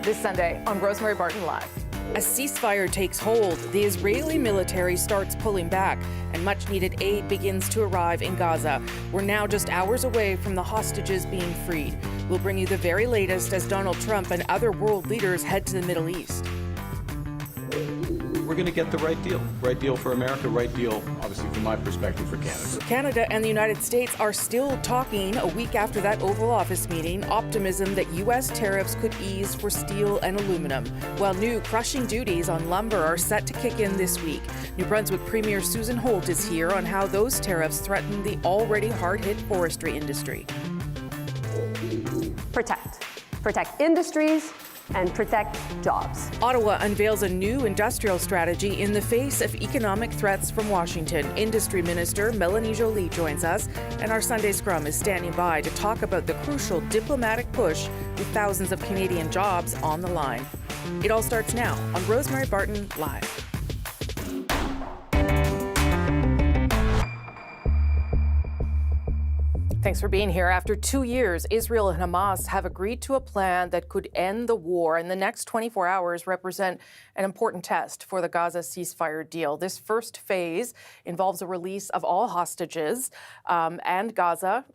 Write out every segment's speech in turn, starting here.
This Sunday on Rosemary Barton Live. As ceasefire takes hold, the Israeli military starts pulling back, and much-needed aid begins to arrive in Gaza. We're now just hours away from the hostages being freed. We'll bring you the very latest as Donald Trump and other world leaders head to the Middle East. We're going to get the right deal for America, right deal, obviously, from my perspective, for Canada. Canada and the United States are still talking a week after that Oval Office meeting, optimism that U.S. tariffs could ease for steel and aluminum, while new crushing duties on lumber are set to kick in this week. New Brunswick Premier Susan Holt is here on how those tariffs threaten the already hard-hit forestry industry. Protect industries, and protect jobs. Ottawa unveils a new industrial strategy in the face of economic threats from Washington. Industry Minister Melanie Joly joins us, and our Sunday Scrum is standing by to talk about the crucial diplomatic push with thousands of Canadian jobs on the line. It all starts now on Rosemary Barton Live. Thanks for being here. After 2 years, Israel and Hamas have agreed to a plan that could end the war, and the next 24 hours represent an important test for the Gaza ceasefire deal. This first phase involves a release of all hostages from Gaza,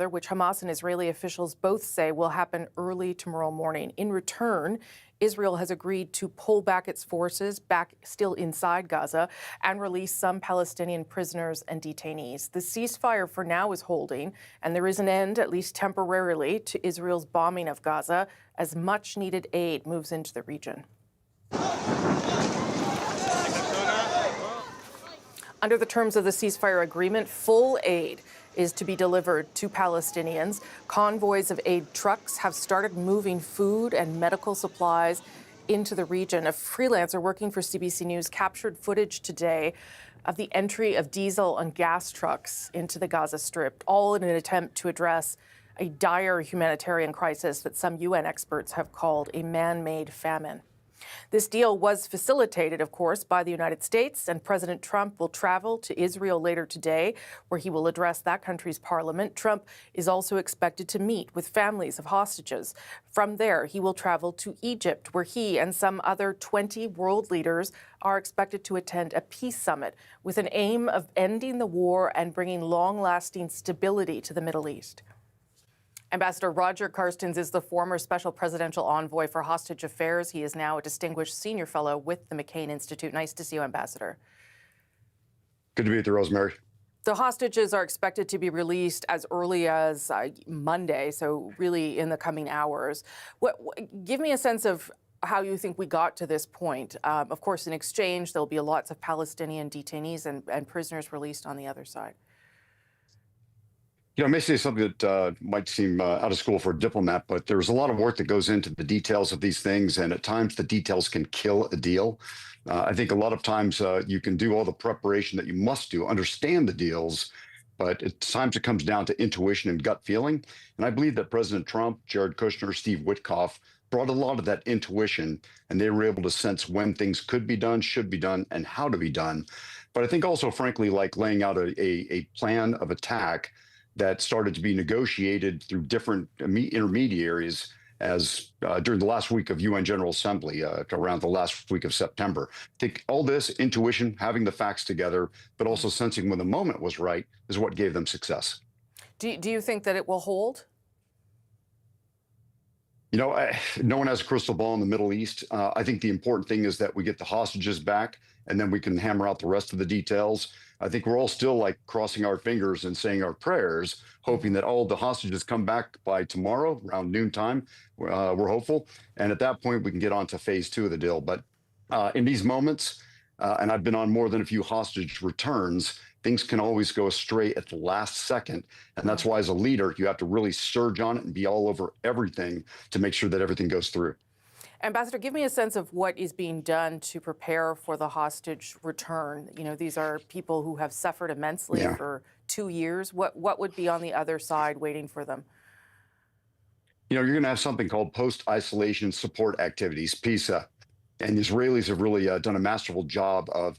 which Hamas and Israeli officials both say will happen early tomorrow morning. In return, Israel has agreed to pull back its forces back still inside Gaza and release some Palestinian prisoners and detainees. The ceasefire for now is holding, and there is an end, at least temporarily, to Israel's bombing of Gaza as much-needed aid moves into the region. Under the terms of the ceasefire agreement, full aid is to be delivered to Palestinians. Convoys of aid trucks have started moving food and medical supplies into the region. A freelancer working for CBC News captured footage today of the entry of diesel and gas trucks into the Gaza Strip, all in an attempt to address a dire humanitarian crisis that some UN experts have called a man-made famine. This deal was facilitated, of course, by the United States, and President Trump will travel to Israel later today, where he will address that country's parliament. Trump is also expected to meet with families of hostages. From there, he will travel to Egypt, where he and some other 20 world leaders are expected to attend a peace summit with an aim of ending the war and bringing long-lasting stability to the Middle East. Ambassador Roger Carstens is the former special presidential envoy for hostage affairs. He is now a distinguished senior fellow with the McCain Institute. Nice to see you, Ambassador. Good to be with you, Rosemary. The hostages are expected to be released as early as Monday, so really in the coming hours. Give me a sense of how you think we got to this point. Of course, in exchange, there'll be lots of Palestinian detainees and prisoners released on the other side. I may say something that might seem out of school for a diplomat, but there's a lot of work that goes into the details of these things, and at times the details can kill a deal. I think a lot of times you can do all the preparation that you must do, understand the deals, but at times it comes down to intuition and gut feeling. And I believe that President Trump, Jared Kushner, Steve Witkoff brought a lot of that intuition, and they were able to sense when things could be done, should be done, and how to be done. But I think also, frankly, like laying out a plan of attack that started to be negotiated through different intermediaries as during the last week of UN General Assembly, around the last week of September. I think all this intuition, having the facts together, but also sensing when the moment was right is what gave them success. Do you think that it will hold? No one has a crystal ball in the Middle East. I think the important thing is that we get the hostages back, and then we can hammer out the rest of the details. I think we're all still crossing our fingers and saying our prayers, hoping that all the hostages come back by tomorrow around noontime. We're hopeful. And at that point, we can get on to phase 2 of the deal. But in these moments, and I've been on more than a few hostage returns, things can always go astray at the last second. And that's why as a leader, you have to really surge on it and be all over everything to make sure that everything goes through. Ambassador, give me a sense of what is being done to prepare for the hostage return. These are people who have suffered immensely for 2 years. What would be on the other side waiting for them? You're going to have something called post-isolation support activities, PISA. And the Israelis have really done a masterful job of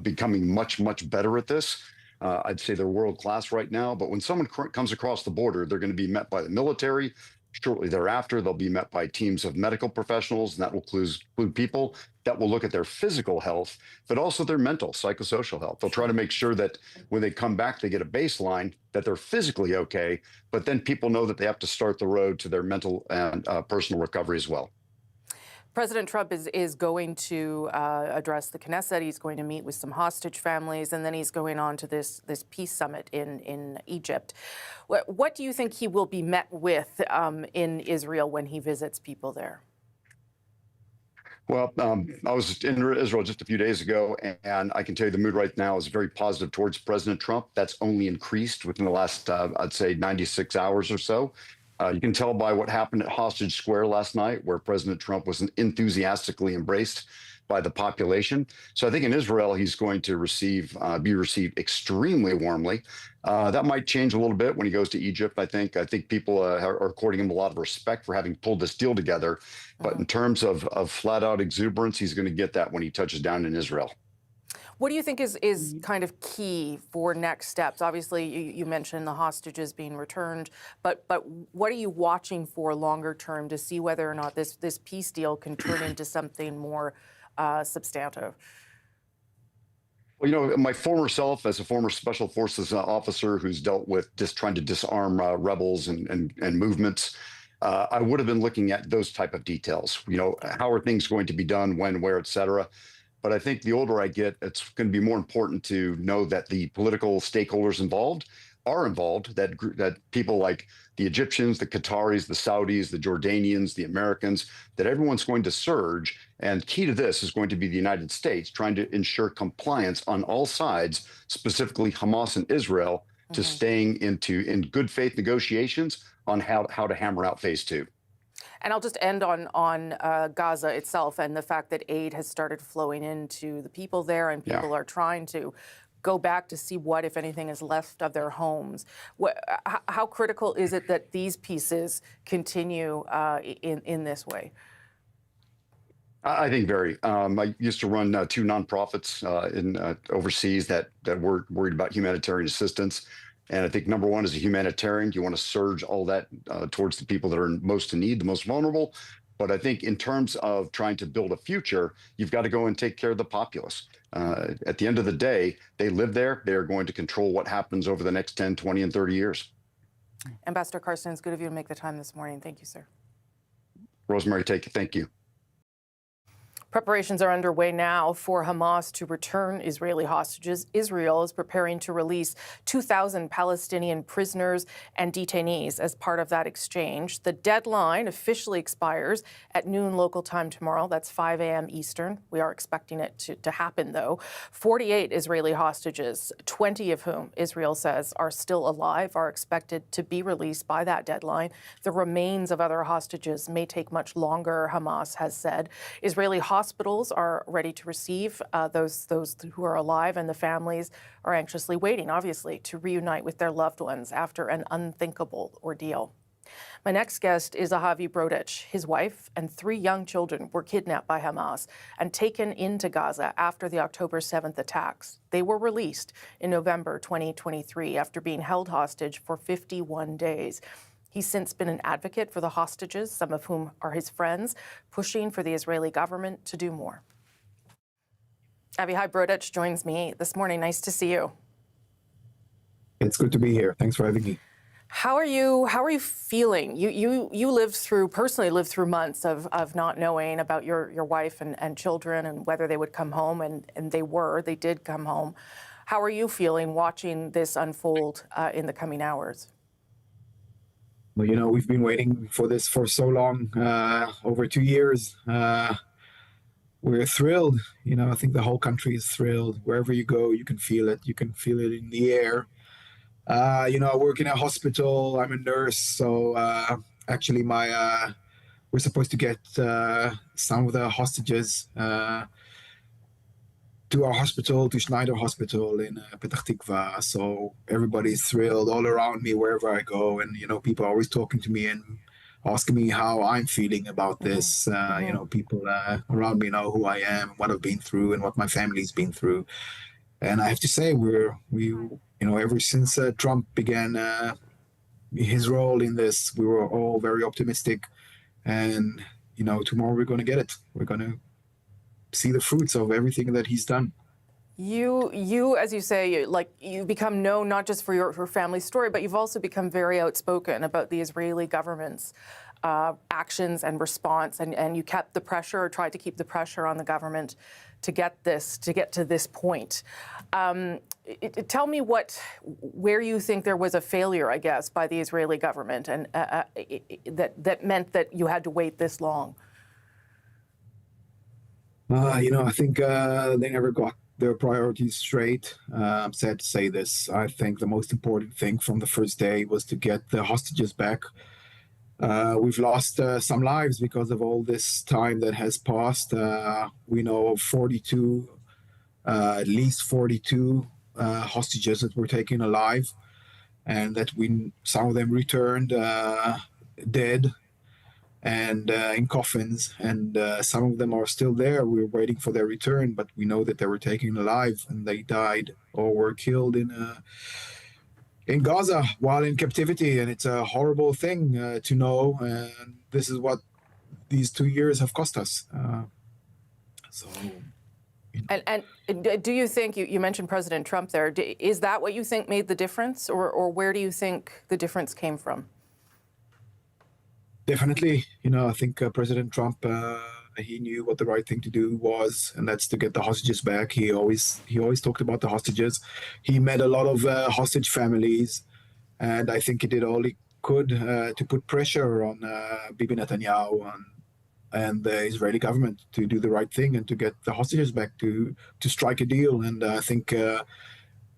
becoming much, much better at this. I'd say they're world class right now. But when someone comes across the border, they're going to be met by the military, Shortly thereafter, they'll be met by teams of medical professionals, and that will include people that will look at their physical health, but also their mental, psychosocial health. They'll try to make sure that when they come back, they get a baseline, that they're physically okay, but then people know that they have to start the road to their mental and personal recovery as well. President Trump is going to address the Knesset. He's going to meet with some hostage families, and then he's going on to this peace summit in Egypt. What do you think he will be met with in Israel when he visits people there? Well, I was in Israel just a few days ago, and I can tell you the mood right now is very positive towards President Trump. That's only increased within the last, I'd say, 96 hours or so. You can tell by what happened at Hostage Square last night, where President Trump was enthusiastically embraced by the population. So I think in Israel, he's going to be received extremely warmly. That might change a little bit when he goes to Egypt. I think people are according him a lot of respect for having pulled this deal together. But in terms of flat out exuberance, he's going to get that when he touches down in Israel. What do you think is kind of key for next steps? Obviously, you mentioned the hostages being returned, but what are you watching for longer term to see whether or not this peace deal can turn into something more substantive? Well, you know, my former self, as a former special forces officer who's dealt with just trying to disarm rebels and movements, I would have been looking at those type of details. You know, how are things going to be done, when, where, et cetera. But I think the older I get, it's going to be more important to know that the political stakeholders involved are involved, that people like the Egyptians, the Qataris, the Saudis, the Jordanians, the Americans, that everyone's going to surge. And key to this is going to be the United States trying to ensure compliance on all sides, specifically Hamas and Israel, to staying in good faith negotiations on how to hammer out phase 2. And I'll just end on Gaza itself and the fact that aid has started flowing into the people there, and people are trying to go back to see what, if anything, is left of their homes. How critical is it that these pieces continue in this way? I think very. I used to run 2 nonprofits overseas that were worried about humanitarian assistance. And I think number one, as a humanitarian, you want to surge all that towards the people that are most in need, the most vulnerable. But I think in terms of trying to build a future, you've got to go and take care of the populace. At the end of the day, they live there. They are going to control what happens over the next 10, 20, and 30 years. Ambassador Carson, it's good of you to make the time this morning. Thank you, sir. Rosemary, thank you. Preparations are underway now for Hamas to return Israeli hostages. Israel is preparing to release 2,000 Palestinian prisoners and detainees as part of that exchange. The deadline officially expires at noon local time tomorrow. That's 5 a.m. Eastern. We are expecting it to happen, though. 48 Israeli hostages, 20 of whom Israel says are still alive, are expected to be released by that deadline. The remains of other hostages may take much longer, Hamas has said. Israeli hospitals are ready to receive those who are alive, and the families are anxiously waiting, obviously, to reunite with their loved ones after an unthinkable ordeal. My next guest is Ahavi Brodich. His wife and 3 young children were kidnapped by Hamas and taken into Gaza after the October 7th attacks. They were released in November 2023 after being held hostage for 51 days. He's since been an advocate for the hostages, some of whom are his friends, pushing for the Israeli government to do more. Avichai Brodich joins me this morning. Nice to see you. It's good to be here. Thanks for having me. How are you feeling? You personally lived through months of not knowing about your wife and children and whether they would come home, and they did come home. How are you feeling watching this unfold in the coming hours? Well, you know, we've been waiting for this for so long, over 2 years. We're thrilled. You know, I think the whole country is thrilled. Wherever you go, you can feel it. You can feel it in the air. You know, I work in a hospital. I'm a nurse. So actually, we're supposed to get some of the hostages to our hospital, to Schneider Hospital in Petah Tikva. So everybody's thrilled all around me wherever I go. And, you know, people are always talking to me and asking me how I'm feeling about this. You know, people around me know who I am, what I've been through, and what my family's been through. And I have to say, we you know, ever since Trump began his role in this. We were all very optimistic, and tomorrow we're going to get it. We're going to see the fruits of everything that he's done. You, as you say, you become known not just for your family story, but you've also become very outspoken about the Israeli government's actions and response, and you kept the pressure, or tried to keep the pressure on the government to get to this point. Tell me where you think there was a failure, I guess, by the Israeli government, and that meant that you had to wait this long. I think they never got their priorities straight. I'm sad to say this. I think the most important thing from the first day was to get the hostages back. We've lost some lives because of all this time that has passed. We know of 42, at least 42 hostages that were taken alive, and that some of them returned dead and in coffins, and some of them are still there. We're waiting for their return, but we know that they were taken alive and they died or were killed in Gaza while in captivity, and it's a horrible thing to know. And this is what these 2 years have cost us. And do you think, you mentioned President Trump there, is that what you think made the difference, or where do you think the difference came from? Definitely. I think President Trump, he knew what the right thing to do was, and that's to get the hostages back. He always talked about the hostages. He met a lot of hostage families, and I think he did all he could to put pressure on Bibi Netanyahu and the Israeli government to do the right thing and to get the hostages back, to strike a deal. And I think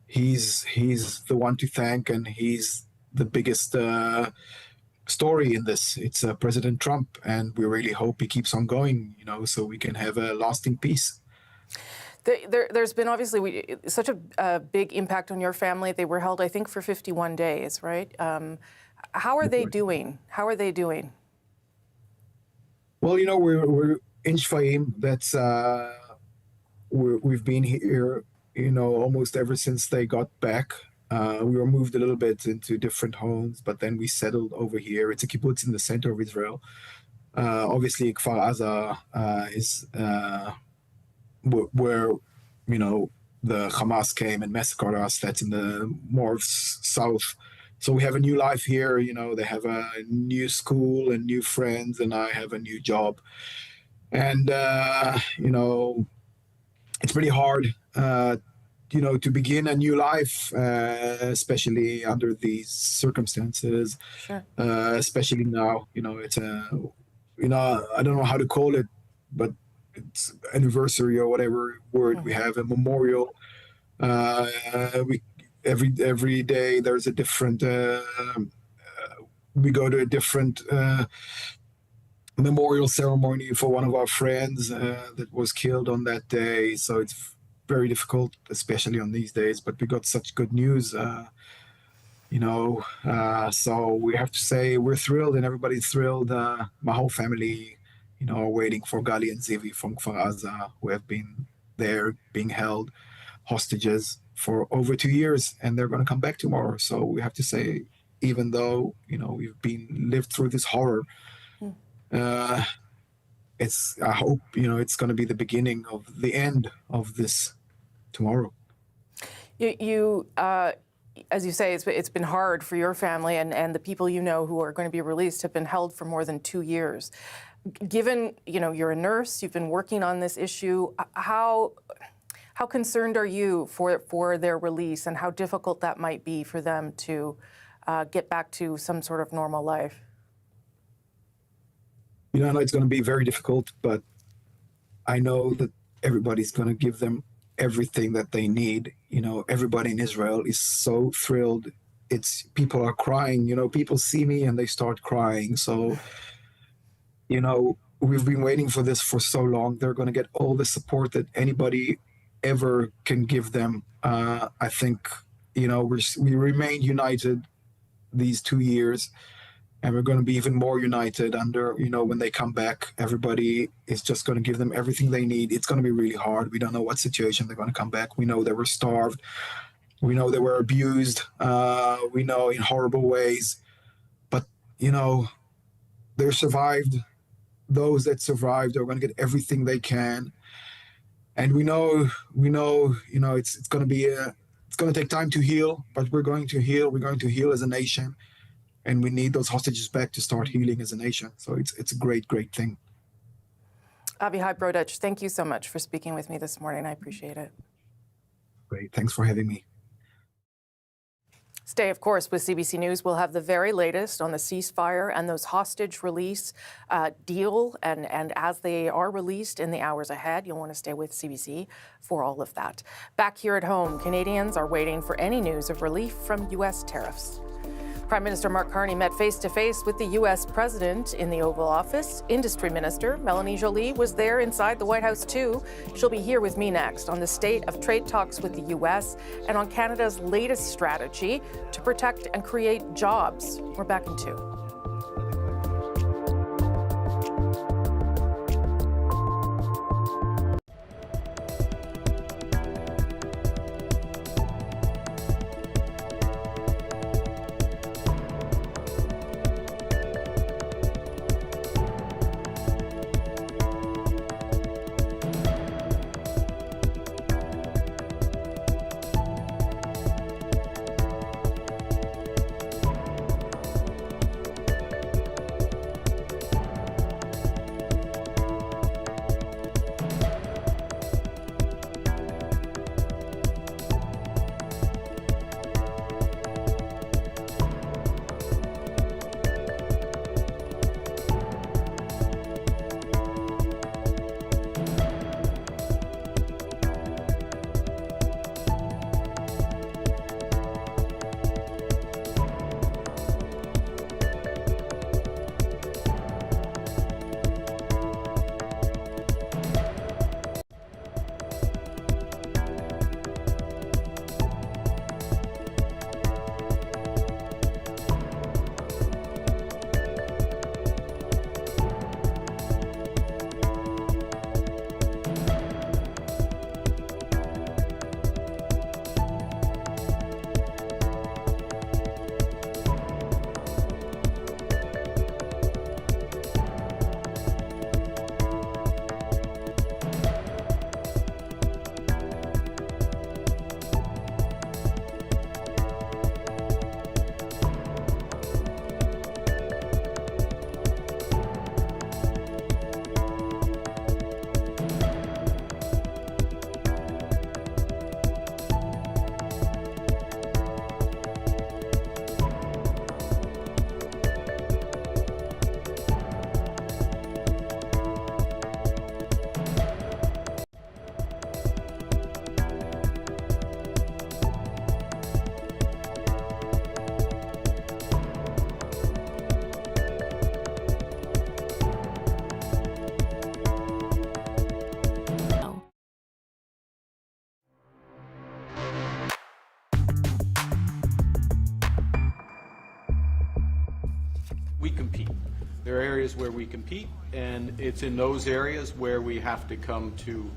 he's the one to thank, and he's the biggest story in this. It's President Trump, and we really hope he keeps on going, so we can have a lasting peace. There's been obviously such a big impact on your family. They were held, I think, for 51 days, right? How are they doing? Well, we're in Shfaim. That's we've been here, almost ever since they got back. We were moved a little bit into different homes, but then we settled over here. It's a kibbutz in the center of Israel. Obviously, Kfar Aza is where the Hamas came and massacred us. That's in the more south. So we have a new life here. They have a new school and new friends, and I have a new job. And it's pretty hard. To begin a new life, especially under these circumstances. Sure. Especially now, it's I don't know how to call it, but it's anniversary or whatever word. We have a memorial. Every day there's a different. We go to a different memorial ceremony for one of our friends that was killed on that day. So it's very difficult, especially on these days, but we got such good news, so we have to say we're thrilled, and everybody's thrilled. My whole family, are waiting for Gali and Zivi from Kfar Aza, who have been there being held hostages for over 2 years, and they're going to come back tomorrow. So we have to say, even though, we've lived through this horror, I hope, it's going to be the beginning of the end of this tomorrow. You as you say, it's been hard for your family, and the people who are going to be released have been held for more than 2 years. Given, you're a nurse, you've been working on this issue, how concerned are you for their release, and how difficult that might be for them to get back to some sort of normal life? I know it's going to be very difficult, but I know that everybody's going to give them everything that they need. Everybody in Israel is so thrilled. People are crying. People see me and they start crying. So, we've been waiting for this for so long. They're going to get all the support that anybody ever can give them. I think, we remained united these 2 years. And we're going to be even more united under, when they come back. Everybody is just going to give them everything they need. It's going to be really hard. We don't know what situation they're going to come back. We know they were starved. We know they were abused. We know in horrible ways. you know, they survived. Those that survived are going to get everything they can. And we know, it's going to be it's going to take time to heal, but we're going to heal. We're going to heal as a nation, and we need those hostages back to start healing as a nation. So it's a great thing. Avichai Brodich, thank you so much for speaking with me this morning. I appreciate it. Great. Thanks for having me. Stay, of course, with CBC News. We'll have the very latest on the ceasefire and those hostage release deal. And as they are released in the hours ahead, you'll want to stay with CBC for all of that. Back here at home, Canadians are waiting for any news of relief from U.S. tariffs. Prime Minister Mark Carney met face-to-face with the U.S. President in the Oval Office. Industry Minister Melanie Joly was there inside the White House, too. She'll be here with me next on the state of trade talks with the U.S. and on Canada's latest strategy to protect and create jobs. We're back in 2. We compete. There are areas where we compete, and it's in those areas where we have to come to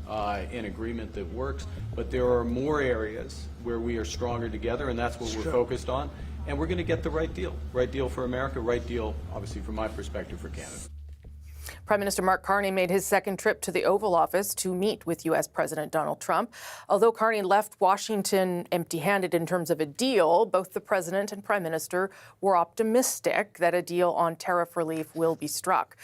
an agreement that works. But there are more areas where we are stronger together, and that's what we're focused on. And we're going to get the right deal for America, right deal, obviously, from my perspective, for Canada. Prime Minister Mark Carney made his second trip to the Oval Office to meet with U.S. President Donald Trump. Although Carney left Washington empty-handed in terms of a deal, both the President and Prime Minister were optimistic that a deal on tariff relief will be struck.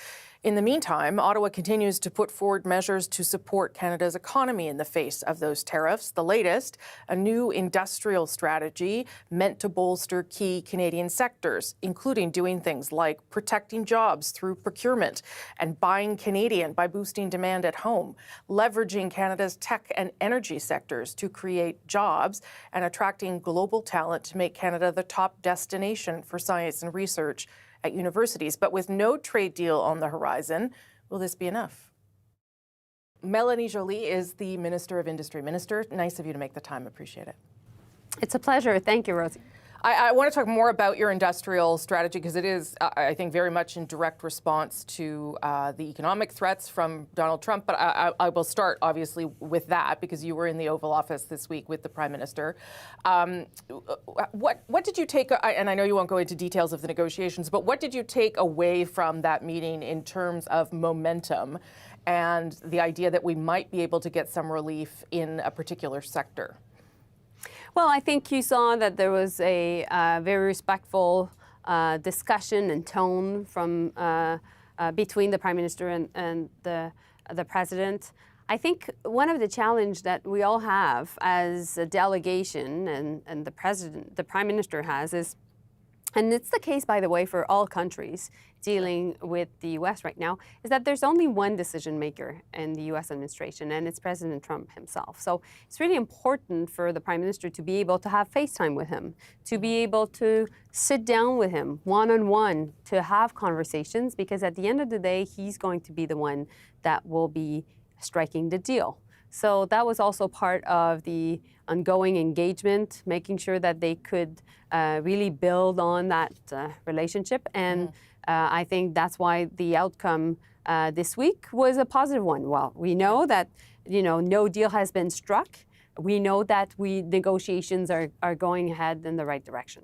In the meantime, Ottawa continues to put forward measures to support Canada's economy in the face of those tariffs. The latest, a new industrial strategy meant to bolster key Canadian sectors, including doing things like protecting jobs through procurement and buying Canadian by boosting demand at home, leveraging Canada's tech and energy sectors to create jobs, and attracting global talent to make Canada the top destination for science and research at universities. But with no trade deal on the horizon, will this be enough? Melanie Joly is the Minister of Industry. Minister, nice of you to make the time. Appreciate it. It's a pleasure. Thank you, Rosie. I want to talk more about your industrial strategy because it is, I think, very much in direct response to the economic threats from Donald Trump. But I will start, obviously, with that because you were in the Oval Office this week with the Prime Minister. What did you take, and I know you won't go into details of the negotiations, but what did you take away from that meeting in terms of momentum and the idea that we might be able to get some relief in a particular sector? Well, I think you saw that there was a very respectful discussion and tone from between the Prime Minister and the President. I think one of the challenges that we all have as a delegation and the Prime Minister has is, and it's the case, by the way, for all countries dealing with the U.S. right now, is that there's only one decision maker in the U.S. administration, and it's President Trump himself. So it's really important for the Prime Minister to be able to have FaceTime with him, to be able to sit down with him one-on-one, to have conversations, because at the end of the day, he's going to be the one that will be striking the deal. So that was also part of the ongoing engagement, making sure that they could really build on that relationship. And I think that's why the outcome this week was a positive one. Well, we know that, no deal has been struck. We know that negotiations are going ahead in the right direction.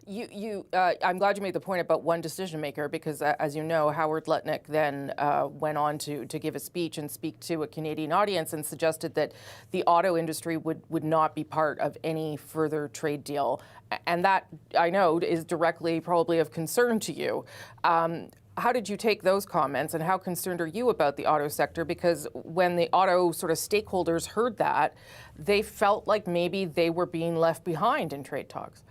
I'm glad you made the point about one decision maker because, as you know, Howard Lutnick then went on to give a speech and speak to a Canadian audience and suggested that the auto industry would not be part of any further trade deal. And that, I know, is directly probably of concern to you. How did you take those comments and how concerned are you about the auto sector? Because when the auto sort of stakeholders heard that, they felt like maybe they were being left behind in trade talks.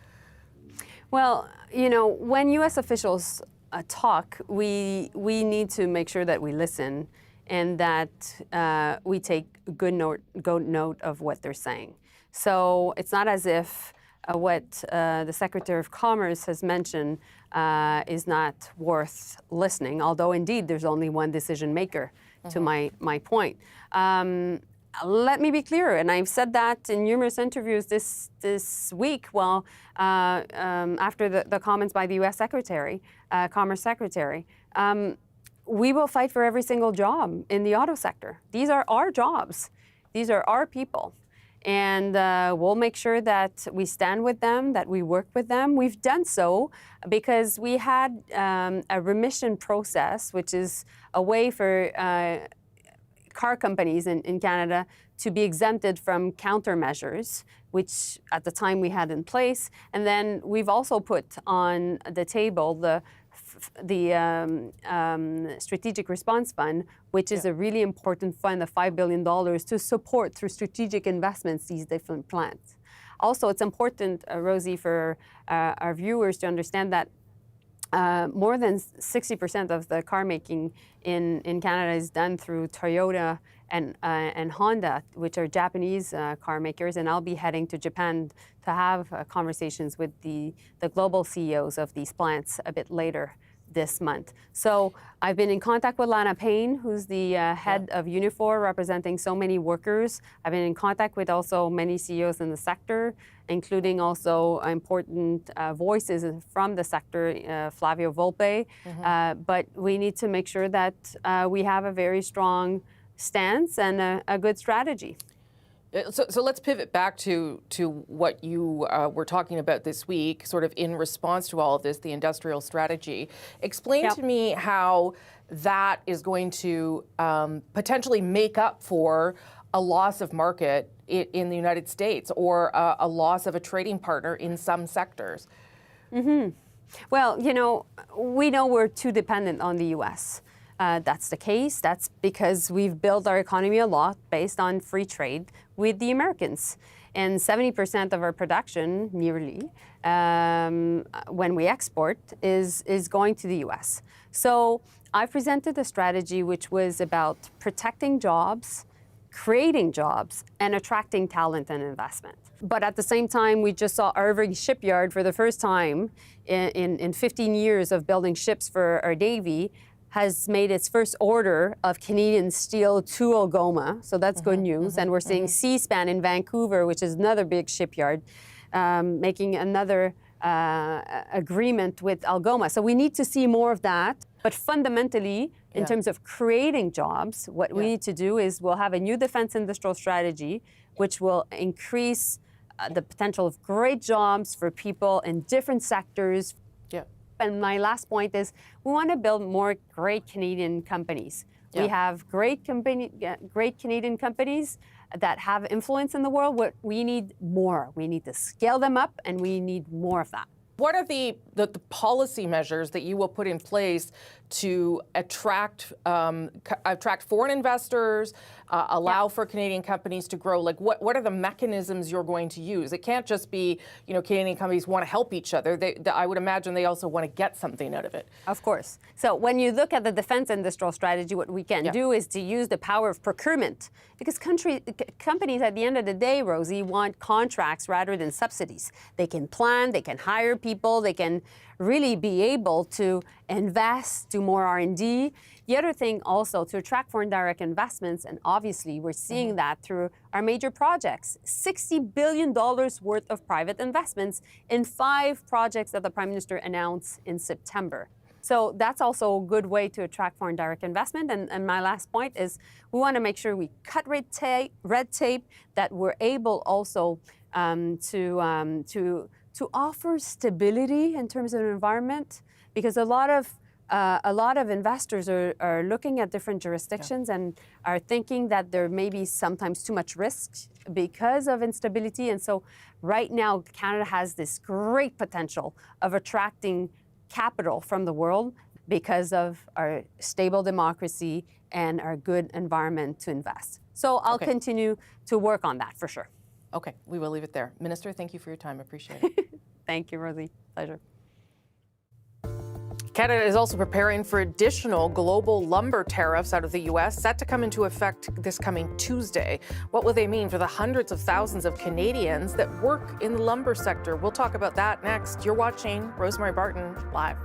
Well, when U.S. officials talk, we need to make sure that we listen and that we take good note of what they're saying. So it's not as if what the Secretary of Commerce has mentioned is not worth listening, although indeed there's only one decision maker, to my point. Let me be clear, and I've said that in numerous interviews this week. Well, after the comments by the U.S. Commerce Secretary, we will fight for every single job in the auto sector. These are our jobs. These are our people. And we'll make sure that we stand with them, that we work with them. We've done so because we had a remission process, which is a way for car companies in Canada to be exempted from countermeasures, which at the time we had in place. And then we've also put on the table the Strategic Response Fund, which is a really important fund of $5 billion to support through strategic investments these different plants. Also, it's important, Rosie, for our viewers to understand that more than 60% of the car making in Canada is done through Toyota and Honda, which are Japanese car makers. And I'll be heading to Japan to have conversations with the global CEOs of these plants a bit later this month. So I've been in contact with Lana Payne, who's the head of Unifor, representing so many workers. I've been in contact with also many CEOs in the sector, including also important voices from the sector, Flavio Volpe. But we need to make sure that we have a very strong stance and a good strategy. So let's pivot back to what you were talking about this week, sort of in response to all of this, the industrial strategy. Explain to me how that is going to potentially make up for a loss of market in the United States or a loss of a trading partner in some sectors. Well, we know we're too dependent on the U.S. That's the case. That's because we've built our economy a lot based on free trade with the Americans. And 70% of our production, nearly, when we export, is going to the U.S. So I presented a strategy which was about protecting jobs, creating jobs, and attracting talent and investment. But at the same time, we just saw Irving Shipyard for the first time in 15 years of building ships for our Navy has made its first order of Canadian steel to Algoma. So that's good news. And we're seeing Seaspan in Vancouver, which is another big shipyard, making another agreement with Algoma. So we need to see more of that. But fundamentally, in terms of creating jobs, what we need to do is we'll have a new defense industrial strategy, which will increase the potential of great jobs for people in different sectors. And my last point is we want to build more great Canadian companies. We have great Canadian companies that have influence in the world. What we need more. We need to scale them up, and we need more of that. What are the policy measures that you will put in place to attract foreign investors, allow for Canadian companies to grow? Like, what are the mechanisms you're going to use? It can't just be, Canadian companies want to help each other. I would imagine they also want to get something out of it. Of course. So when you look at the defense industrial strategy, what we can do is to use the power of procurement, because companies at the end of the day, Rosie, want contracts rather than subsidies. They can plan, they can hire people, they can really be able to invest, do more R&D. The other thing also, to attract foreign direct investments, and obviously we're seeing that through our major projects, $60 billion worth of private investments in 5 projects that the Prime Minister announced in September. So that's also a good way to attract foreign direct investment. And my last point is we want to make sure we cut red tape, that we're able also to offer stability in terms of the environment, because a lot of investors are looking at different jurisdictions and are thinking that there may be sometimes too much risk because of instability. And so right now, Canada has this great potential of attracting capital from the world because of our stable democracy and our good environment to invest. So I'll continue to work on that for sure. Okay, we will leave it there. Minister, thank you for your time. I appreciate it. Thank you, Rosie. Pleasure. Canada is also preparing for additional global lumber tariffs out of the U.S., set to come into effect this coming Tuesday. What will they mean for the hundreds of thousands of Canadians that work in the lumber sector? We'll talk about that next. You're watching Rosemary Barton Live.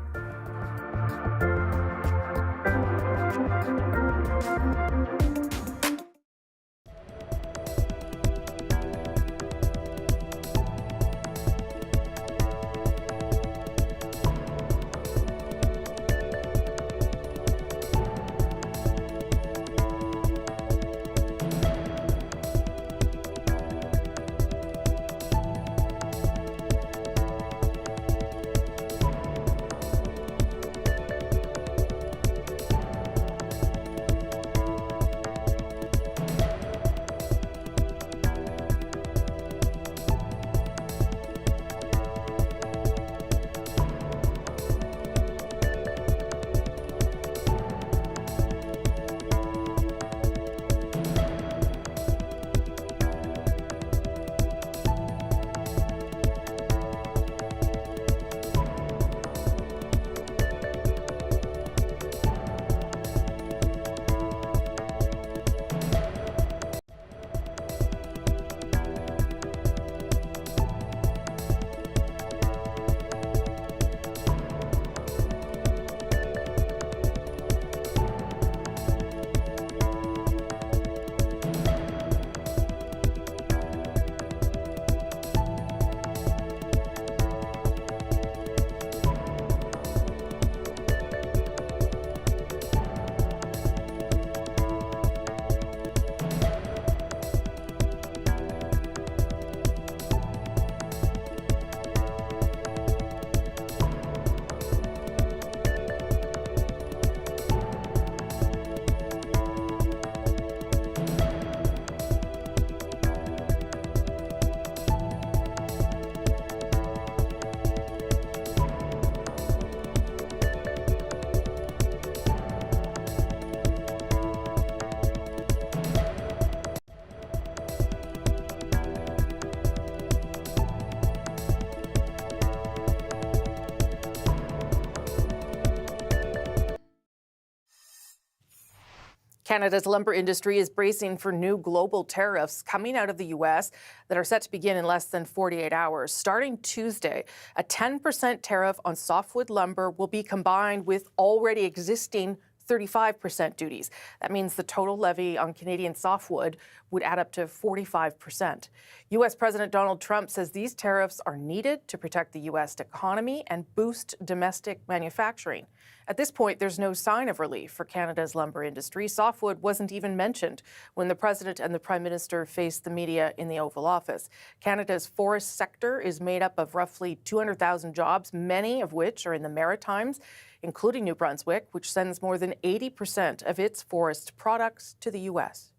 Canada's lumber industry is bracing for new global tariffs coming out of the U.S. that are set to begin in less than 48 hours. Starting Tuesday, a 10% tariff on softwood lumber will be combined with already existing 35% duties. That means the total levy on Canadian softwood would add up to 45%. U.S. President Donald Trump says these tariffs are needed to protect the U.S. economy and boost domestic manufacturing. At this point, there's no sign of relief for Canada's lumber industry. Softwood wasn't even mentioned when the President and the Prime Minister faced the media in the Oval Office. Canada's forest sector is made up of roughly 200,000 jobs, many of which are in the Maritimes, including New Brunswick, which sends more than 80% of its forest products to the U.S.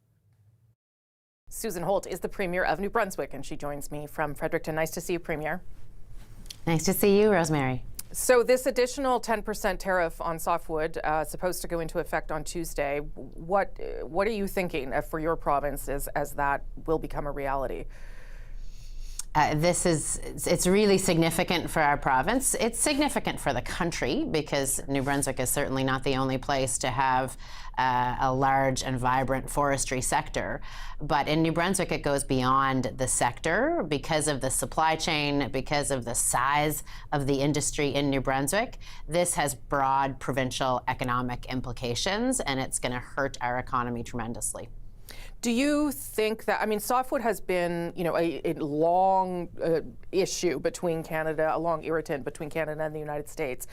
Susan Holt is the Premier of New Brunswick, and she joins me from Fredericton. Nice to see you, Premier. Nice to see you, Rosemary. So this additional 10% tariff on softwood supposed to go into effect on Tuesday. What are you thinking for your province as that will become a reality? It's really significant for our province. It's significant for the country because New Brunswick is certainly not the only place to have a large and vibrant forestry sector. But in New Brunswick, it goes beyond the sector because of the supply chain, because of the size of the industry in New Brunswick. This has broad provincial economic implications, and it's going to hurt our economy tremendously. Do you think that, I mean, softwood has been, a long issue between Canada, a long irritant between Canada and the United States.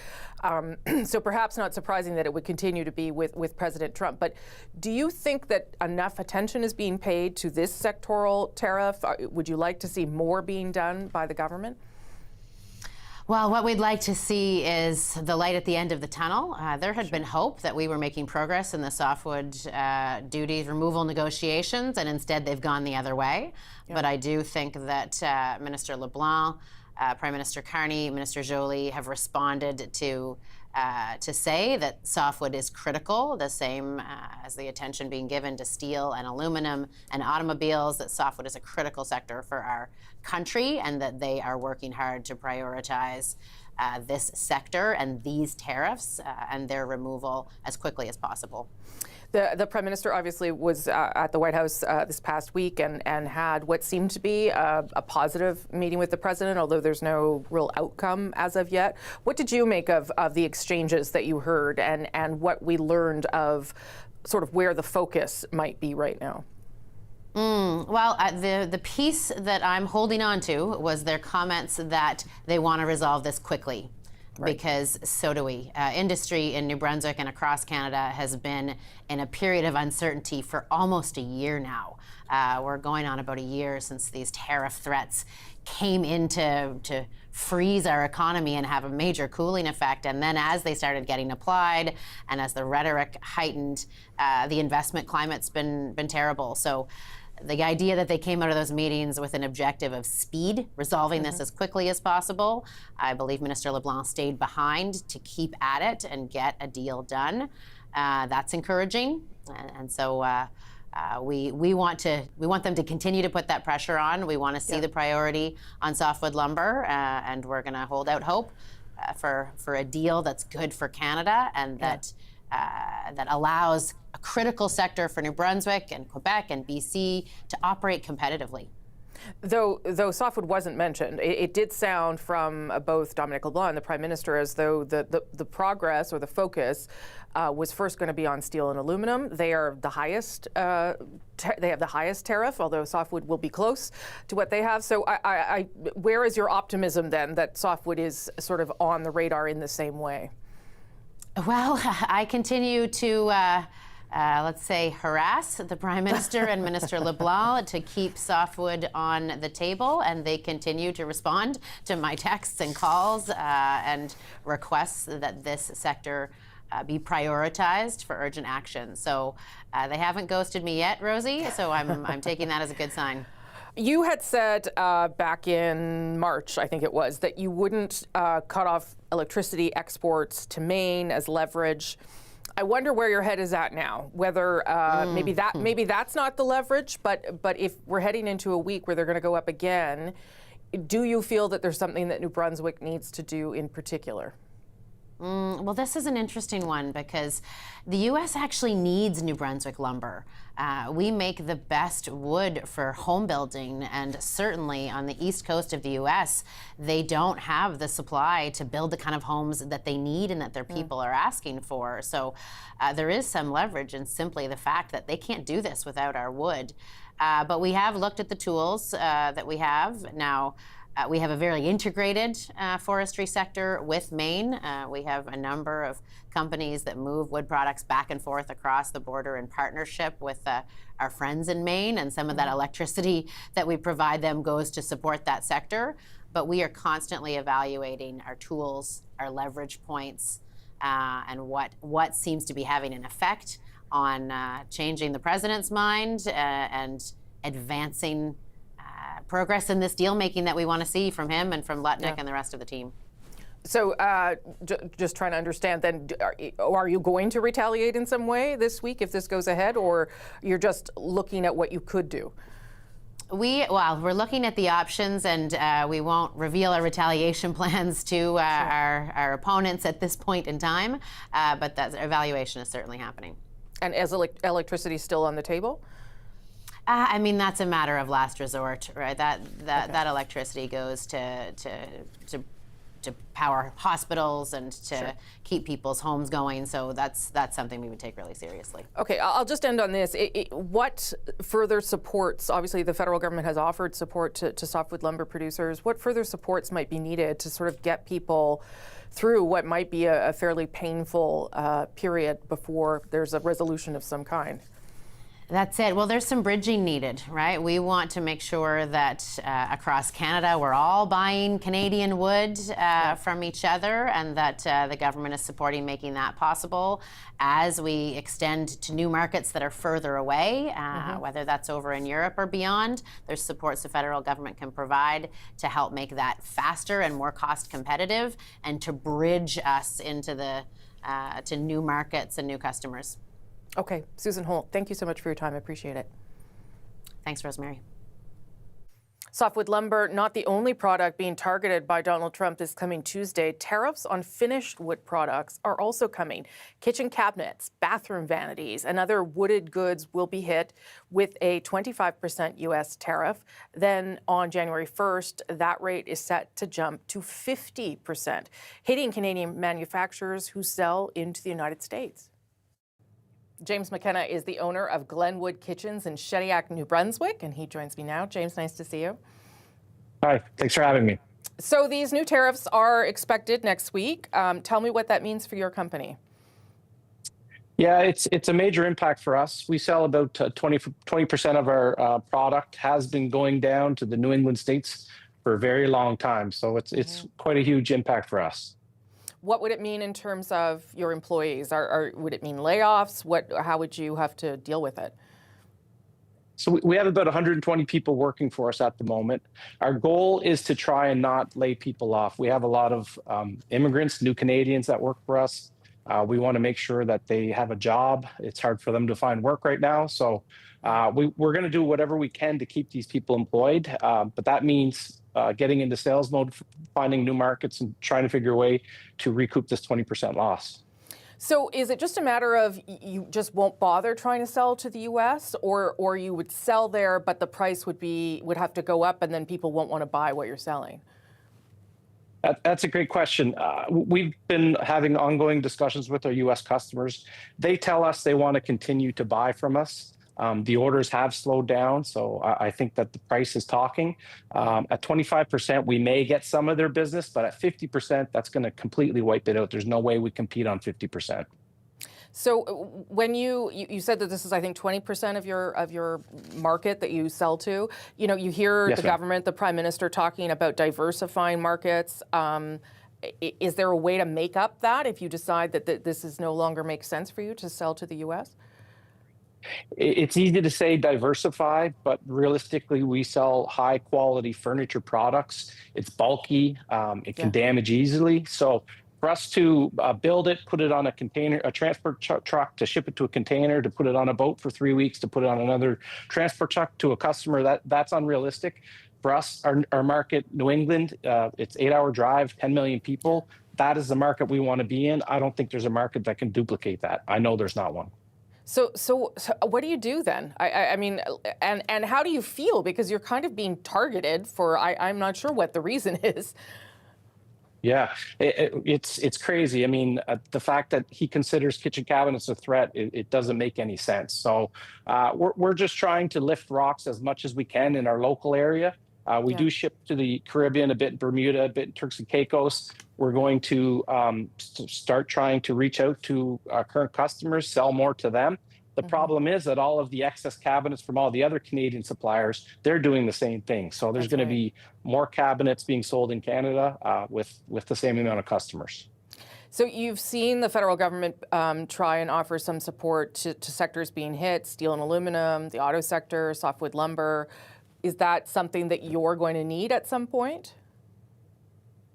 So perhaps not surprising that it would continue to be with President Trump. But do you think that enough attention is being paid to this sectoral tariff? Would you like to see more being done by the government? Well, what we'd like to see is the light at the end of the tunnel. There had been hope that we were making progress in the softwood duties removal negotiations, and instead they've gone the other way. Yeah. But I do think that Minister LeBlanc, Prime Minister Carney, Minister Joly have responded to say that softwood is critical, the same as the attention being given to steel and aluminum and automobiles, that softwood is a critical sector for our country and that they are working hard to prioritize this sector and these tariffs and their removal as quickly as possible. The Prime Minister obviously was at the White House this past week and had what seemed to be a positive meeting with the President, although there's no real outcome as of yet. What did you make of the exchanges that you heard and what we learned of sort of where the focus might be right now? Well, the piece that I'm holding on to was their comments that they want to resolve this quickly. Right. Because so do we. Industry in New Brunswick and across Canada has been in a period of uncertainty for almost a year now. We're going on about a year since these tariff threats came in to freeze our economy and have a major cooling effect. And then as they started getting applied and as the rhetoric heightened, the investment climate's been terrible. So the idea that they came out of those meetings with an objective of speed, resolving this as quickly as possible, I believe Minister LeBlanc stayed behind to keep at it and get a deal done. That's encouraging, and so we want them to continue to put that pressure on. We want to see the priority on softwood lumber, and we're going to hold out hope for a deal that's good for Canada and that allows a critical sector for New Brunswick and Quebec and BC to operate competitively. Though softwood wasn't mentioned, it did sound from both Dominic LeBlanc and the Prime Minister as though the progress or the focus was first going to be on steel and aluminum. They are the highest. They have the highest tariff, although softwood will be close to what they have. So, where is your optimism then that softwood is sort of on the radar in the same way? Well, I continue to, let's say, harass the Prime Minister and Minister LeBlanc to keep softwood on the table, and they continue to respond to my texts and calls and requests that this sector be prioritized for urgent action. So they haven't ghosted me yet, Rosie, so I'm taking that as a good sign. You had said back in March, I think it was, that you wouldn't cut off electricity exports to Maine as leverage. I wonder where your head is at now. Whether maybe that's not the leverage, but if we're heading into a week where they're going to go up again, do you feel that there's something that New Brunswick needs to do in particular? Well, this is an interesting one because the U.S. actually needs New Brunswick lumber. We make the best wood for home building, and certainly on the east coast of the U.S., they don't have the supply to build the kind of homes that they need and that their people are asking for. So there is some leverage in simply the fact that they can't do this without our wood. But we have looked at the tools that we have. Now, we have a very integrated forestry sector with Maine. We have a number of companies that move wood products back and forth across the border in partnership with our friends in Maine, and some of that electricity that we provide them goes to support that sector. But we are constantly evaluating our tools, our leverage points, and what seems to be having an effect on changing the president's mind and advancing progress in this deal making that we want to see from him and from Lutnick and the rest of the team. So just trying to understand then, are you going to retaliate in some way this week if this goes ahead, or you're just looking at what you could do? We're looking at the options, and we won't reveal our retaliation plans to our opponents at this point in time, but that evaluation is certainly happening. And is electricity still on the table? I mean, that's a matter of last resort, right? That electricity goes to power hospitals and to keep people's homes going. So that's something we would take really seriously. Okay, I'll just end on this. What further supports, obviously the federal government has offered support to softwood lumber producers. What further supports might be needed to sort of get people through what might be a fairly painful period before there's a resolution of some kind? That's it. Well, there's some bridging needed, right? We want to make sure that across Canada, we're all buying Canadian wood from each other, and that the government is supporting making that possible as we extend to new markets that are further away, whether that's over in Europe or beyond. There's supports the federal government can provide to help make that faster and more cost competitive, and to bridge us into to new markets and new customers. Okay, Susan Holt, thank you so much for your time. I appreciate it. Thanks, Rosemary. Softwood lumber, not the only product being targeted by Donald Trump this coming Tuesday. Tariffs on finished wood products are also coming. Kitchen cabinets, bathroom vanities, and other wooded goods will be hit with a 25% U.S. tariff. Then on January 1st, that rate is set to jump to 50%, hitting Canadian manufacturers who sell into the United States. James McKenna is the owner of Glenwood Kitchens in Shediac, New Brunswick, and he joins me now. James, nice to see you. Hi, thanks for having me. So these new tariffs are expected next week. Tell me what that means for your company. Yeah, it's a major impact for us. We sell about 20% of our product has been going down to the New England states for a very long time. So it's quite a huge impact for us. What would it mean in terms of your employees? Would it mean layoffs? How would you have to deal with it? So we have about 120 people working for us at the moment. Our goal is to try and not lay people off. We have a lot of immigrants, new Canadians that work for us. We want to make sure that they have a job. It's hard for them to find work right now. So we're going to do whatever we can to keep these people employed. But that means getting into sales mode, finding new markets, and trying to figure a way to recoup this 20% loss. So is it just a matter of you just won't bother trying to sell to the U.S., or you would sell there, but the price would have to go up, and then people won't want to buy what you're selling? That's a great question. We've been having ongoing discussions with our U.S. customers. They tell us they want to continue to buy from us. The orders have slowed down, so I think that the price is talking. At 25%, we may get some of their business, but at 50%, that's going to completely wipe it out. There's no way we compete on 50%. So when you said that this is, I think, 20% of your market that you sell to, you hear the government, the Prime Minister talking about diversifying markets. Is there a way to make up that if you decide that this is no longer makes sense for you to sell to the U.S.? It's easy to say diversify, but realistically, we sell high quality furniture products. It's bulky, it can damage easily. So for us to build it, put it on a container, a transport truck, to ship it to a container, to put it on a boat for 3 weeks, to put it on another transport truck to a customer, that's unrealistic. For us, our market, New England, it's 8-hour drive, 10 million people. that is the market we want to be in. I don't think there's a market that can duplicate that. I know there's not one. So what do you do then? I mean, and how do you feel? Because you're kind of being targeted for, I'm not sure what the reason is. Yeah, it's crazy. I mean, the fact that he considers kitchen cabinets a threat, it doesn't make any sense. So we're just trying to lift rocks as much as we can in our local area. We do ship to the Caribbean, a bit in Bermuda, a bit in Turks and Caicos. We're going to start trying to reach out to our current customers, sell more to them. The problem is that all of the excess cabinets from all the other Canadian suppliers, they're doing the same thing. So there's going to be more cabinets being sold in Canada with the same amount of customers. So you've seen the federal government try and offer some support to sectors being hit, steel and aluminum, the auto sector, softwood lumber. Is that something that you're going to need at some point?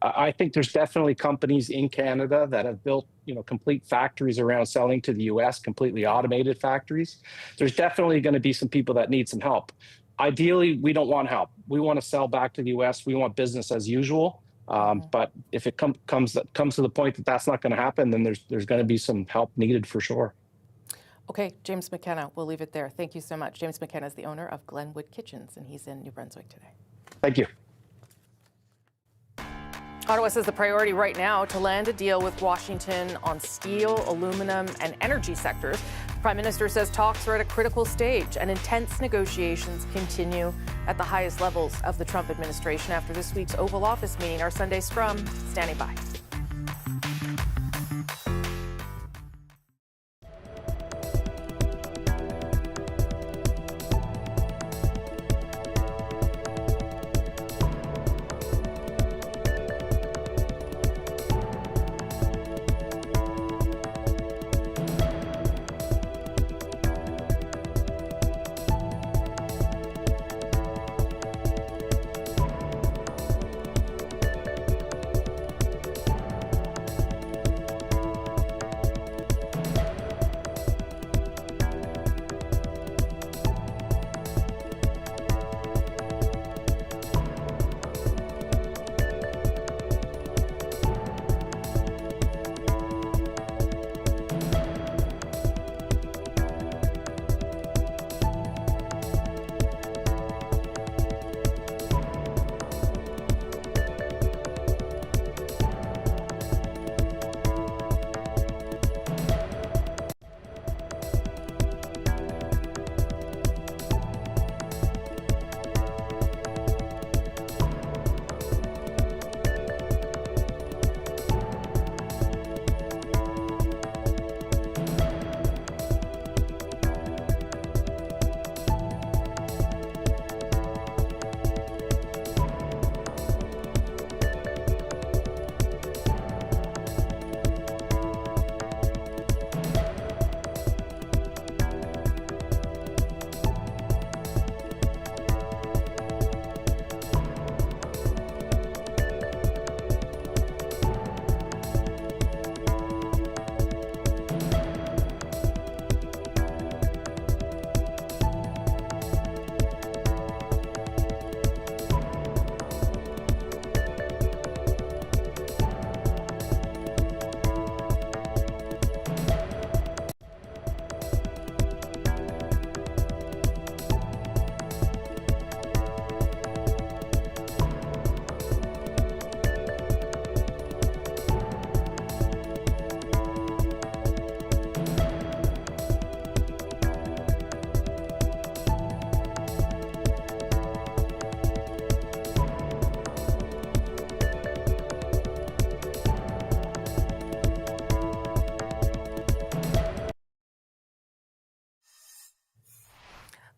I think there's definitely companies in Canada that have built, complete factories around selling to the U.S., completely automated factories. There's definitely going to be some people that need some help. Ideally, we don't want help. We want to sell back to the U.S. We want business as usual. But if it comes to the point that that's not going to happen, then there's going to be some help needed for sure. Okay, James McKenna, we'll leave it there. Thank you so much. James McKenna is the owner of Glenwood Kitchens, and he's in New Brunswick today. Thank you. Ottawa says the priority right now to land a deal with Washington on steel, aluminum, and energy sectors. The Prime Minister says talks are at a critical stage and intense negotiations continue at the highest levels of the Trump administration after this week's Oval Office meeting. Our Sunday Scrum standing by.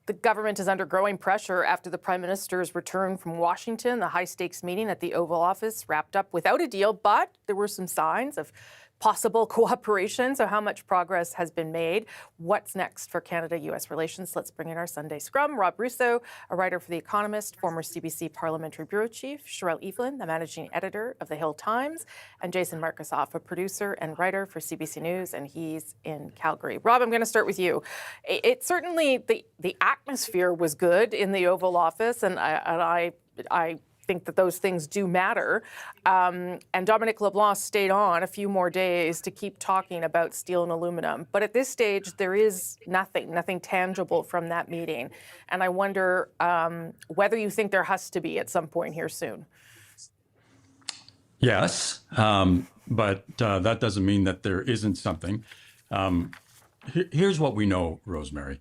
The government is under growing pressure after the Prime Minister's return from Washington. The high-stakes meeting at the Oval Office wrapped up without a deal, but there were some signs of possible cooperation. So how much progress has been made? What's next for Canada-U.S. relations? Let's bring in our Sunday Scrum. Rob Russo, a writer for The Economist, former CBC Parliamentary Bureau Chief, Sherelle Evelyn, the managing editor of The Hill Times, and Jason Markusoff, a producer and writer for CBC News, and he's in Calgary. Rob, I'm going to start with you. It certainly, the atmosphere was good in the Oval Office, and I think that those things do matter. And Dominic LeBlanc stayed on a few more days to keep talking about steel and aluminum. But at this stage, there is nothing tangible from that meeting. And I wonder whether you think there has to be at some point here soon. Yes, but that doesn't mean that there isn't something. Here's what we know, Rosemary.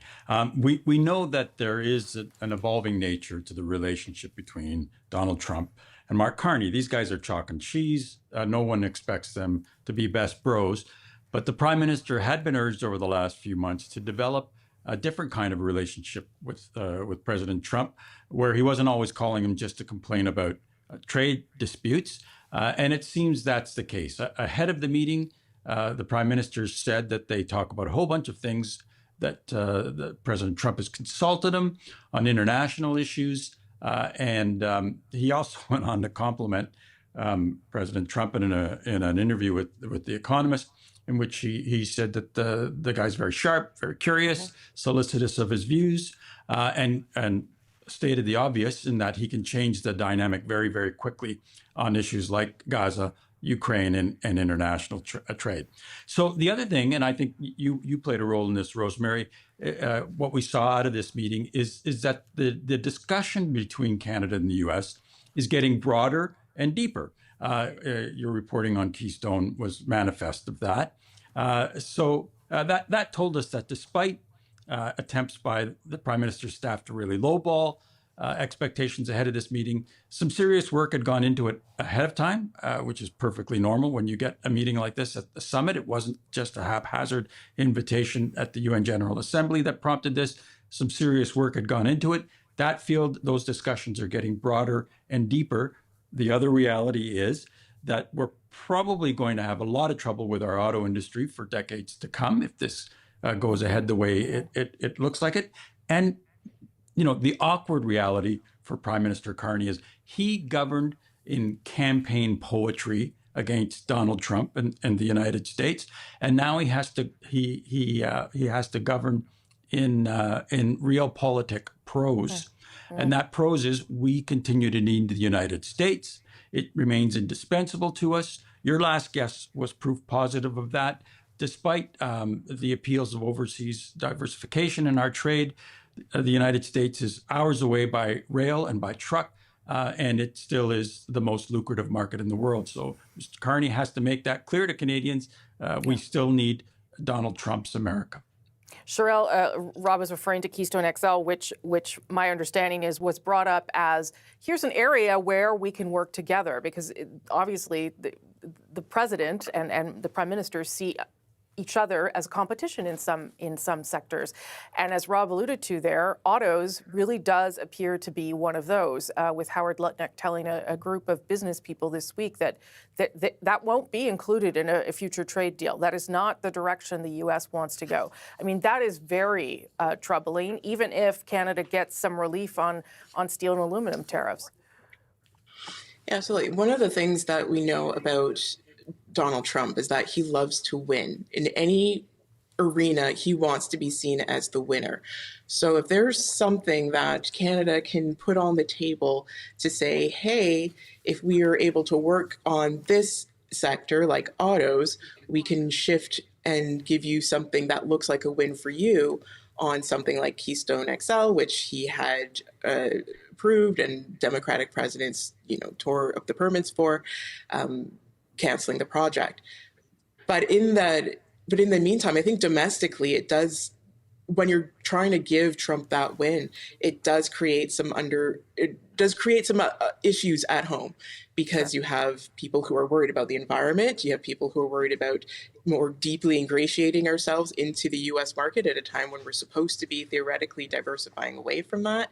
We know that there is an evolving nature to the relationship between Donald Trump and Mark Carney. These guys are chalk and cheese. No one expects them to be best bros. But the Prime Minister had been urged over the last few months to develop a different kind of relationship with President Trump, where he wasn't always calling him just to complain about trade disputes. And it seems that's the case. Ahead of the meeting, the Prime Minister said that they talk about a whole bunch of things, that President Trump has consulted him on international issues. And he also went on to compliment President Trump in an interview with The Economist, in which he said that the guy's very sharp, very curious, solicitous of his views, and stated the obvious in that he can change the dynamic very, very quickly on issues like Gaza, Ukraine, and international trade. So the other thing, and I think you played a role in this, Rosemary, what we saw out of this meeting is that the discussion between Canada and the U.S. is getting broader and deeper. Your reporting on Keystone was manifest of that. So that told us that despite attempts by the Prime Minister's staff to really lowball expectations ahead of this meeting, some serious work had gone into it ahead of time, which is perfectly normal when you get a meeting like this at the summit. It wasn't just a haphazard invitation at the UN General Assembly that prompted this. Some serious work had gone into it. That field, those discussions are getting broader and deeper. The other reality is that we're probably going to have a lot of trouble with our auto industry for decades to come if this goes ahead the way it looks like it. And, you know, the awkward reality for Prime Minister Carney is he governed in campaign poetry against Donald Trump and the United States, and now he has to govern in realpolitik prose. And that prose is, we continue to need the United States. It remains indispensable to us. Your last guess was proof positive of that. Despite the appeals of overseas diversification in our trade, the United States is hours away by rail and by truck, and it still is the most lucrative market in the world. So Mr. Carney has to make that clear to Canadians. We still need Donald Trump's America. Sherelle, Rob is referring to Keystone XL, which my understanding is was brought up as, here's an area where we can work together, because obviously the president and the prime minister see each other as competition in some sectors. And as Rob alluded to there, autos really does appear to be one of those, with Howard Lutnick telling a group of business people this week that won't be included in a future trade deal. That is not the direction the U.S. wants to go. I mean, that is very troubling, even if Canada gets some relief on steel and aluminum tariffs. Yeah, absolutely. One of the things that we know about Donald Trump is that he loves to win. In any arena, he wants to be seen as the winner. So if there's something that Canada can put on the table to say, hey, if we are able to work on this sector like autos, we can shift and give you something that looks like a win for you on something like Keystone XL, which he had approved and Democratic presidents, tore up the permits for, canceling the project. But in the meantime, I think domestically it does, when you're trying to give Trump that win, it does create some issues at home, because you have people who are worried about the environment, you have people who are worried about more deeply ingratiating ourselves into the U.S. market at a time when we're supposed to be theoretically diversifying away from that.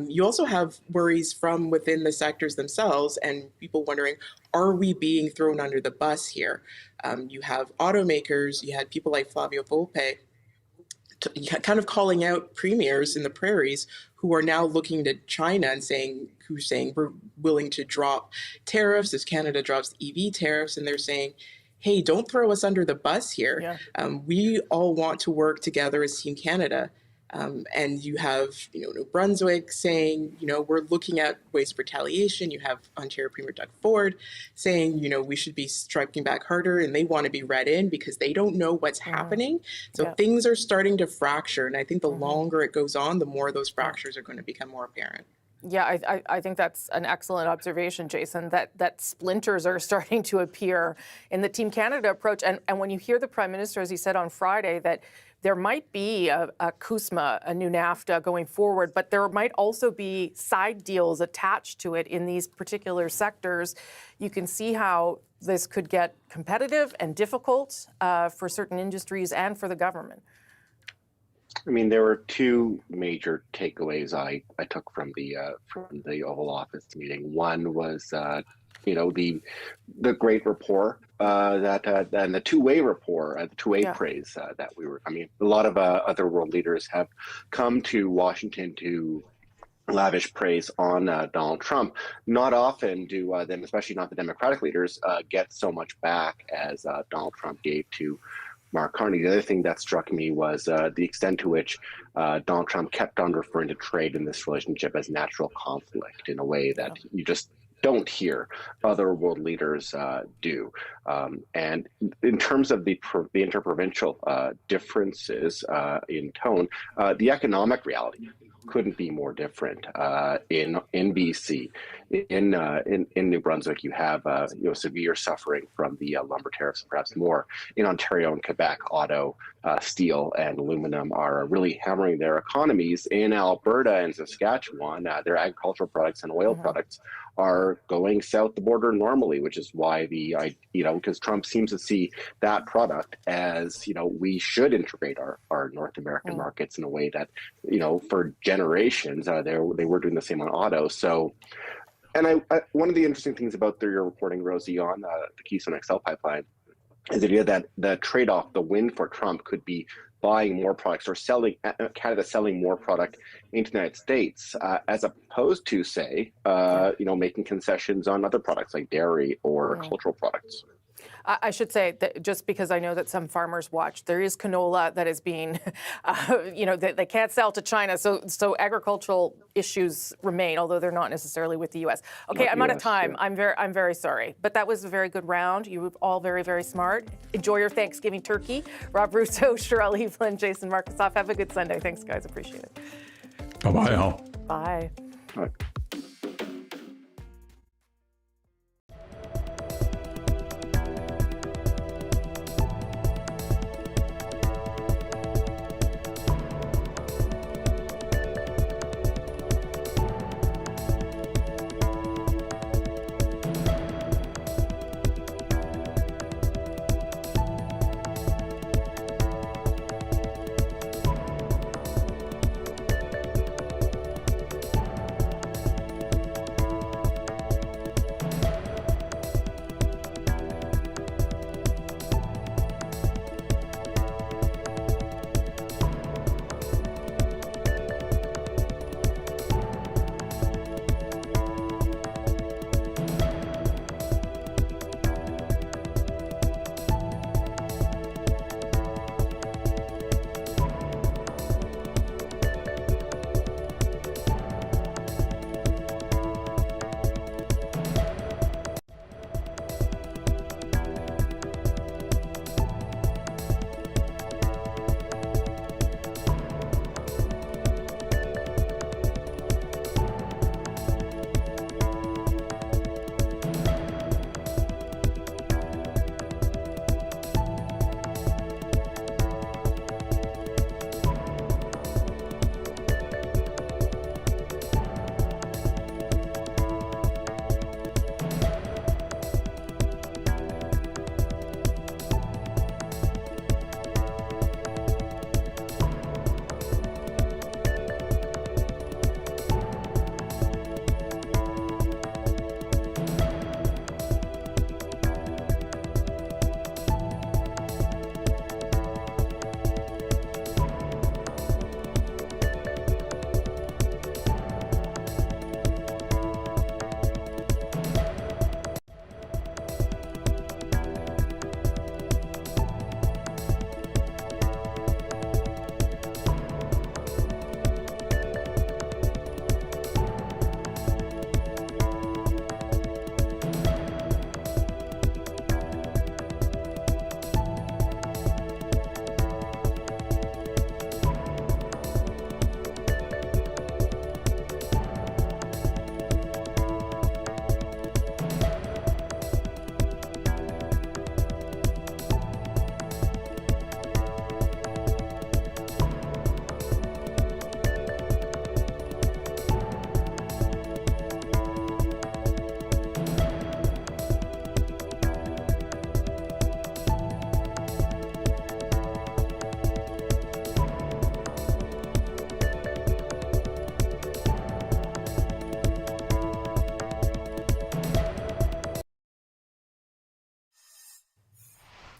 You also have worries from within the sectors themselves and people wondering, are we being thrown under the bus here? You have automakers, you had people like Flavio Volpe kind of calling out premiers in the prairies who are now looking to China and saying we're willing to drop tariffs as Canada drops EV tariffs, and they're saying, hey, don't throw us under the bus here. Yeah. We all want to work together as Team Canada. And you have, New Brunswick saying, we're looking at ways of retaliation. You have Ontario Premier Doug Ford saying, we should be striking back harder, and they want to be read in because they don't know what's happening. So things are starting to fracture. And I think the longer it goes on, the more those fractures are going to become more apparent. Yeah, I think that's an excellent observation, Jason, that splinters are starting to appear in the Team Canada approach. And when you hear the Prime Minister, as he said on Friday, that there might be a CUSMA, a new NAFTA going forward, but there might also be side deals attached to it in these particular sectors. You can see how this could get competitive and difficult for certain industries and for the government. I mean, there were two major takeaways I took from the Oval Office meeting. One was, the great rapport and the two-way rapport, the two-way praise that we were. I mean, a lot of other world leaders have come to Washington to lavish praise on Donald Trump. Not often do them, especially not the Democratic leaders, get so much back as Donald Trump gave to Mark Carney. The other thing that struck me was the extent to which Donald Trump kept on referring to trade in this relationship as natural conflict in a way that you just don't hear other world leaders do. And in terms of the interprovincial differences in tone, the economic reality couldn't be more different. In BC, in New Brunswick, you have severe suffering from the lumber tariffs, perhaps more. In Ontario and Quebec, auto, steel, and aluminum are really hammering their economies. In Alberta and Saskatchewan, their agricultural products and oil products are going south the border normally, which is why because Trump seems to see that product as, we should integrate our North American markets in a way that, for generations, they were doing the same on auto. So, and one of the interesting things about your reporting, Rosie, on the Keystone XL pipeline is the idea that the trade-off, the win for Trump could be buying more products or Canada selling more product into the United States, as opposed to, say, making concessions on other products like dairy or cultural products. I should say that just because I know that some farmers watch, there is canola that is being, they can't sell to China. So agricultural issues remain, although they're not necessarily with the U.S. Okay, I'm out of time. Yeah. I'm very sorry. But that was a very good round. You were all very, very smart. Enjoy your Thanksgiving turkey. Rob Russo, Sherelle Evelyn, Jason Markusoff. Have a good Sunday. Thanks, guys. Appreciate it. Bye-bye, all. Bye. Bye.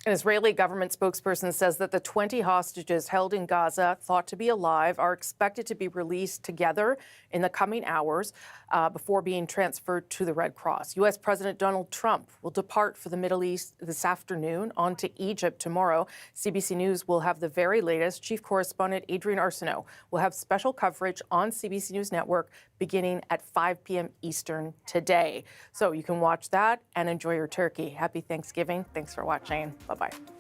An Israeli government spokesperson says that the 20 hostages held in Gaza, thought to be alive, are expected to be released together in the coming hours before being transferred to the Red Cross. U.S. President Donald Trump will depart for the Middle East this afternoon, on to Egypt tomorrow. CBC News will have the very latest. Chief correspondent Adrian Arsenault will have special coverage on CBC News Network beginning at 5 p.m. Eastern today. So you can watch that and enjoy your turkey. Happy Thanksgiving. Thanks for watching. Bye-bye.